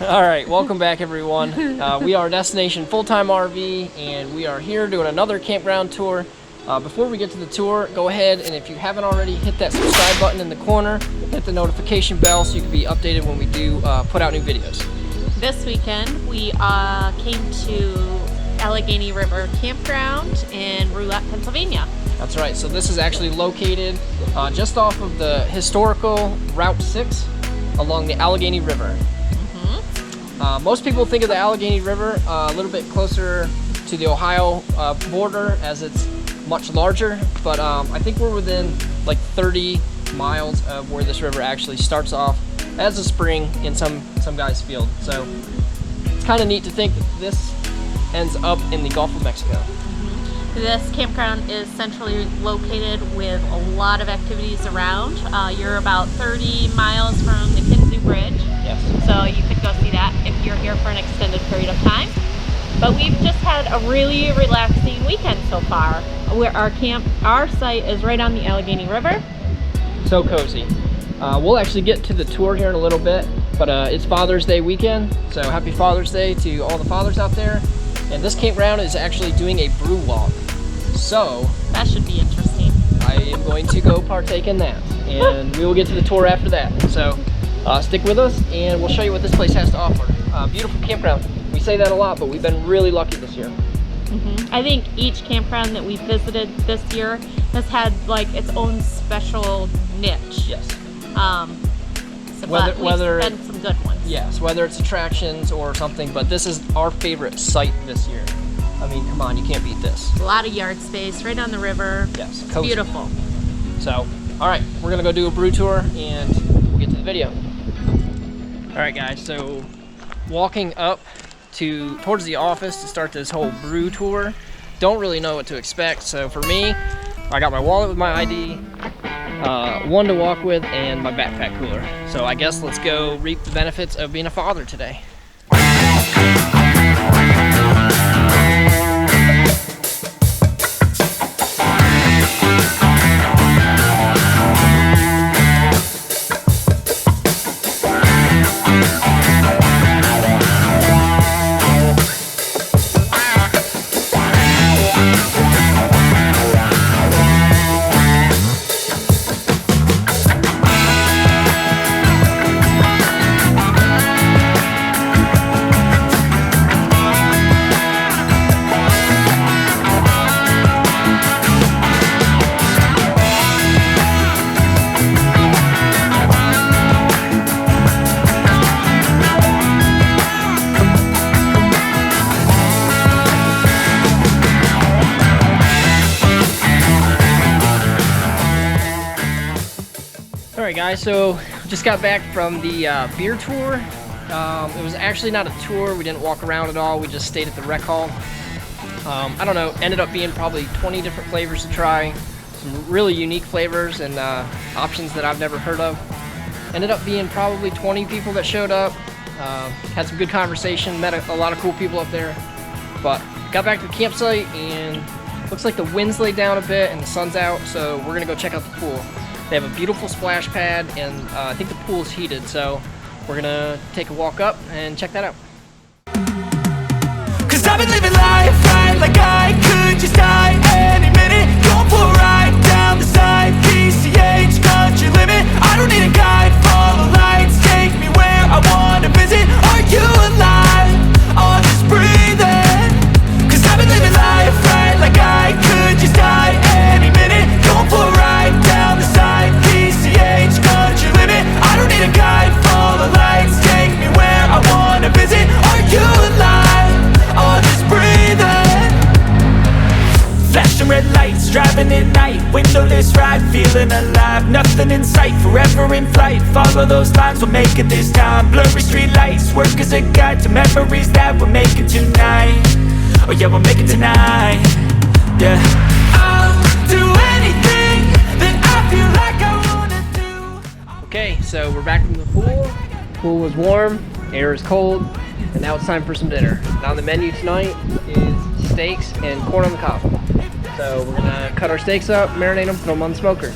All right, welcome back everyone. We are Destination Fulltime RV and we are here doing another campground tour. Before we get to the tour, go ahead and if you haven't already, hit that subscribe button in the corner, hit the notification bell so you can be updated when we do put out new videos. This weekend we came to Allegheny River Campground in Roulette, Pennsylvania. That's right, so this is actually located just off of the historical Route 6 along the Allegheny River. Most people think of the Allegheny River a little bit closer to the Ohio border as it's much larger, but I think we're within like 30 miles of where this river actually starts off as a spring in some guy's field. So it's kind of neat to think that this ends up in the Gulf of Mexico. This campground is centrally located with a lot of activities around. You're about 30 miles from the Kinzua Bridge. Yes. So you could go see that if you're here for an extended period of time. But we've just had a really relaxing weekend so far. Where our site is right on the Allegheny River. So cozy. We'll actually get to the tour here in a little bit, but it's Father's Day weekend, so happy Father's Day to all the fathers out there. And this campground is actually doing a brew walk. So that should be interesting. I am going to go partake in that, and we will get to the tour after that. So stick with us and we'll show you what this place has to offer. Beautiful campground. We say that a lot, but we've been really lucky this year. I think each campground that we've visited this year has had like its own special niche. Yes. But we've been some good ones. Yes, whether it's attractions or something, but this is our favorite site this year. I mean, come on, you can't beat this. A lot of yard space right on the river. Yes, it's cozy. Beautiful. So, all right, we're gonna go do a brew tour and we'll get to the video. All right, guys, so walking up towards the office to start this whole brew tour. Don't really know what to expect. So for me, I got my wallet with my ID, one to walk with, and my backpack cooler. So I guess let's go reap the benefits of being a father today. Alright guys, so just got back from the beer tour. It was actually not a tour, we didn't walk around at all, we just stayed at the rec hall. I don't know, ended up being probably 20 different flavors to try, some really unique flavors and options that I've never heard of. Ended up being probably 20 people that showed up, had some good conversation, met a lot of cool people up there, but got back to the campsite and looks like the wind's laid down a bit and the sun's out, so we're gonna go check out the pool. They have a beautiful splash pad, and I think the pool is heated, so we're gonna take a walk up and check that out. Cause I've been living life right like I could just die any minute. Going for a ride down the side, PCH, country limit. I don't need a guide, follow lights, take me where I wanna visit. Are you alive? Or just breathing? Cause I've been living life right like I could just die any minute. Going for a ride down the side, PCH, country limit. I don't need a guide, follow lights, take me where I wanna visit. Are you alive? Or just breathing? Flashing red lights, driving at night, windowless ride, feeling alive. Nothing in sight, forever in flight. Follow those lines, we'll make it this time. Blurry street lights, work as a guide to memories that we're making tonight. Oh yeah, we'll make it tonight. Yeah, I'll do anything that I feel like I wanna do. Okay, so we're back from the pool. Pool was warm, air is cold, and now it's time for some dinner. Now on the menu tonight is steaks and corn on the cob. So we're gonna cut our steaks up, marinate them, put them on the smoker.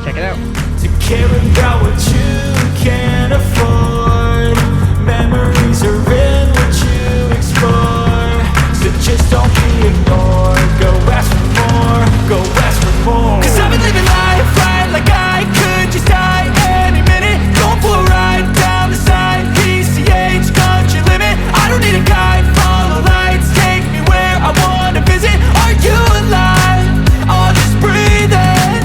Check it out. To care about what you can afford, memories stories are in what you explore. So just don't be ignored. Go ask for more, go ask for more. Cause I've been living life right like I could just die any minute. Going for a ride down the side, PCH, country limit. I don't need a guide, follow lights, take me where I wanna visit. Are you alive? Or just breathing?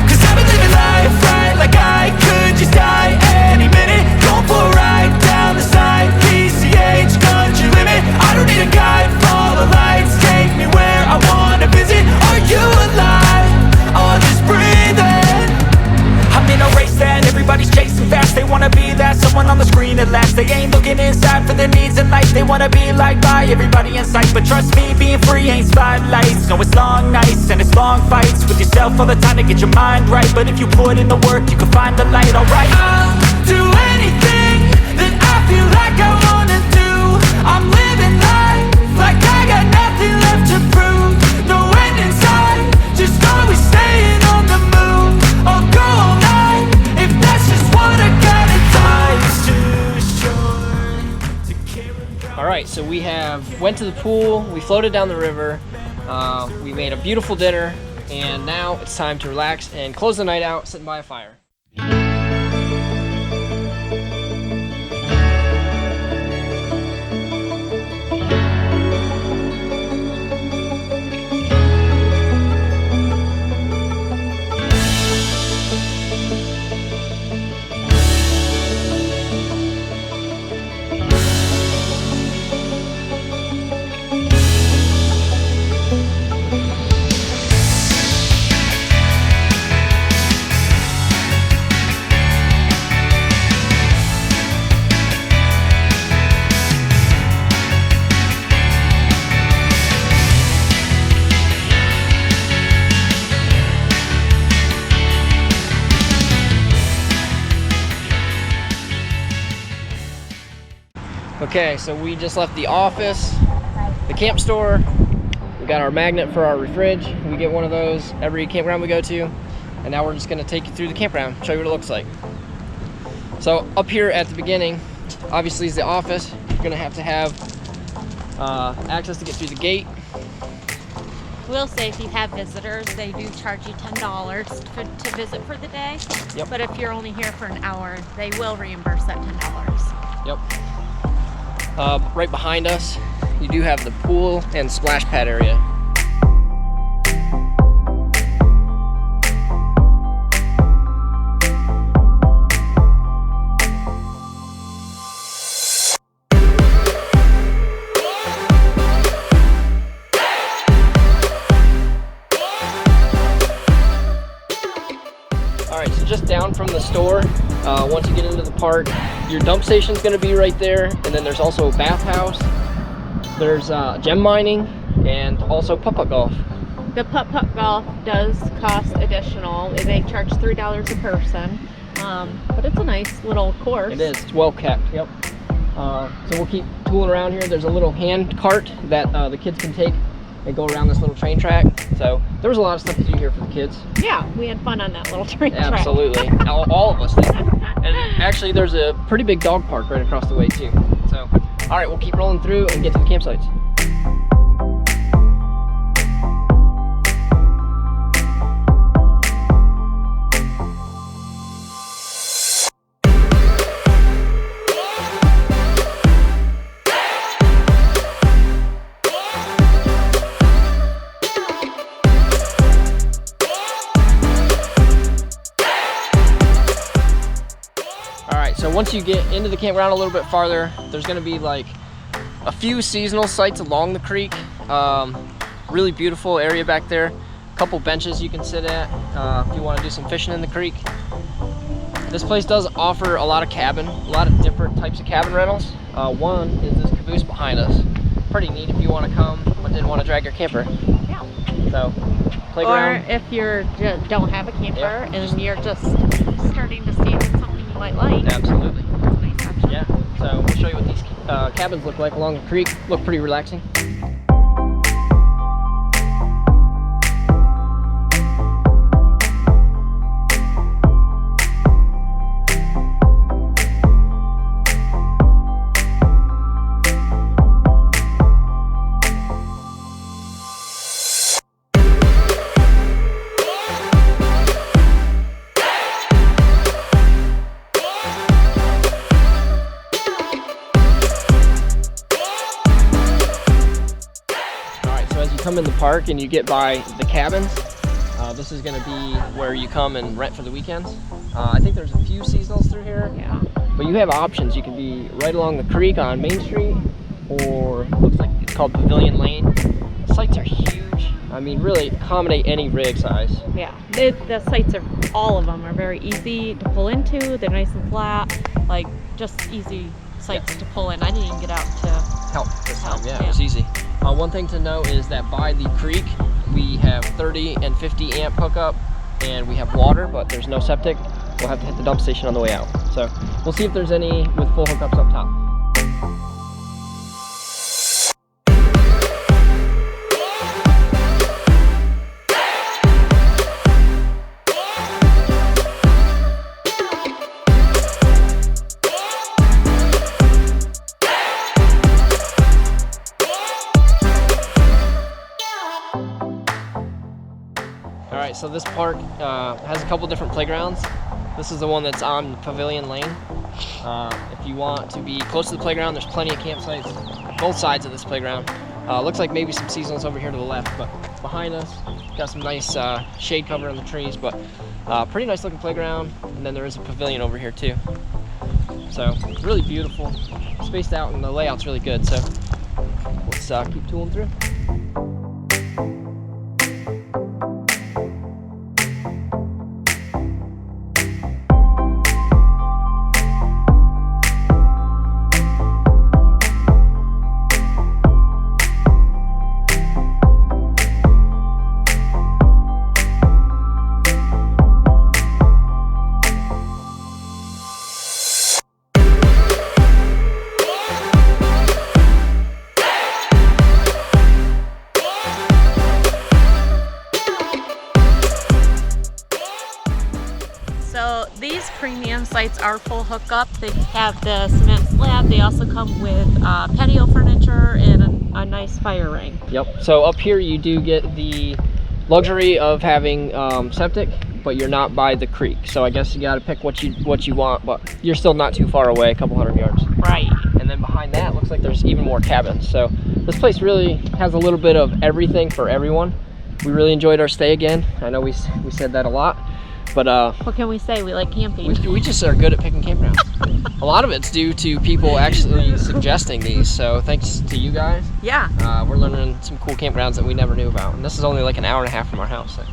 Cause I've been living life right like I could just die any minute. Going for a ride down the side, PCH, country limit. I don't need a guide, follow lights, take me where I wanna visit. Are you alive? Or just breathing? I'm in a race that everybody's chasing fast. They wanna be that someone on the screen at last. They ain't looking inside for their needs in life. They wanna be liked by everybody in sight. But trust me, being free ain't spotlights. No, it's long nights and it's long fights with yourself all the time to get your mind right. But if you put in the work, you can find the light, alright. I'll do anything that I feel like I wanna do. I'm living life like I got nothing left to prove. No end in sight, just always staying on the move. I'll go all night if that's just what I gotta do. Life's too short to care about. All right, so we went to the pool, we floated down the river, we made a beautiful dinner, and now it's time to relax and close the night out sitting by a fire. Okay, so we just left the office, the camp store. We got our magnet for our fridge. We get one of those every campground we go to. And now we're just gonna take you through the campground, show you what it looks like. So up here at the beginning, obviously is the office. You're gonna have to have access to get through the gate. We'll say if you have visitors, they do charge you $10 to visit for the day. Yep. But if you're only here for an hour, they will reimburse that $10. Yep. Right behind us, you do have the pool and splash pad area. Alright, so just down from the store, once you get into the park, your dump station's going to be right there, and then there's also a bathhouse, there's gem mining, and also putt-putt golf. The putt-putt golf does cost additional. They charge $3 a person, but it's a nice little course. It is. It's well kept. Yep. So we'll keep tooling around here. There's a little hand cart that the kids can take and go around this little train track. So there was a lot of stuff to do here for the kids. Yeah, we had fun on that little train track. Absolutely. all of us did. And actually there's a pretty big dog park right across the way too. So, all right, we'll keep rolling through and get to the campsites. So once you get into the campground a little bit farther, there's going to be like a few seasonal sites along the creek. Really beautiful area back there. A couple benches you can sit at if you want to do some fishing in the creek. This place does offer a lot of different types of cabin rentals. One is this caboose behind us. Pretty neat if you want to come but didn't want to drag your camper. Yeah. So, playground. Or if you don't have a camper and you're just starting to see if it's something you might like. Absolutely. That's a nice option. Yeah. So we'll show you what these cabins look like along the creek. Look pretty relaxing. come in the park and you get by the cabins, this is going to be where you come and rent for the weekends. I think there's a few seasonals through here, Yeah. but you have options. You can be right along the creek on Main Street, or it looks like it's called Pavilion Lane. The sites are huge. I mean, really accommodate any rig size. Yeah, the sites are, all of them are very easy to pull into. They're nice and flat, like just easy sites to pull in. I didn't even get out to Help this time, help. yeah, it was easy. One thing to note is that by the creek, we have 30 and 50 amp hookup, and we have water, but there's no septic. We'll have to hit the dump station on the way out. So we'll see if there's any with full hookups up top. Alright, so this park has a couple different playgrounds. This is the one that's on Pavilion Lane. If you want to be close to the playground, there's plenty of campsites both sides of this playground. Looks like maybe some seasonals over here to the left, but behind us, got some nice shade cover in the trees, but pretty nice looking playground. And then there is a pavilion over here too. So really beautiful, spaced out, and the layout's really good. So let's keep tooling through. So these premium sites are full hookup. They have the cement slab. They also come with patio furniture and a nice fire ring. Yep. So up here you do get the luxury of having septic, but you're not by the creek. So I guess you got to pick what you want, but you're still not too far away, a couple hundred yards. Right. And then behind that looks like there's even more cabins. So this place really has a little bit of everything for everyone. We really enjoyed our stay again. I know we said that a lot. But what can we say? We like camping. we just are good at picking campgrounds. A lot of it's due to people actually suggesting these. So thanks to you guys. Yeah. We're learning some cool campgrounds that we never knew about. And this is only like an hour and a half from our house. So.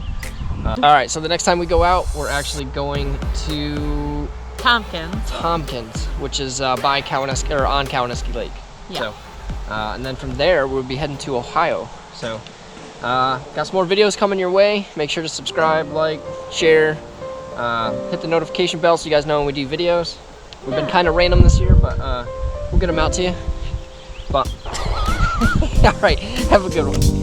All right, so the next time we go out, we're actually going to Tompkins, which is by Cowanesque, or on Cowanesque Lake. Yeah. So, and then from there, we'll be heading to Ohio. So, got some more videos coming your way. Make sure to subscribe, like, share, hit the notification bell so you guys know when we do videos. We've been kind of random this year, but we'll get them out to you. But, all right, have a good one.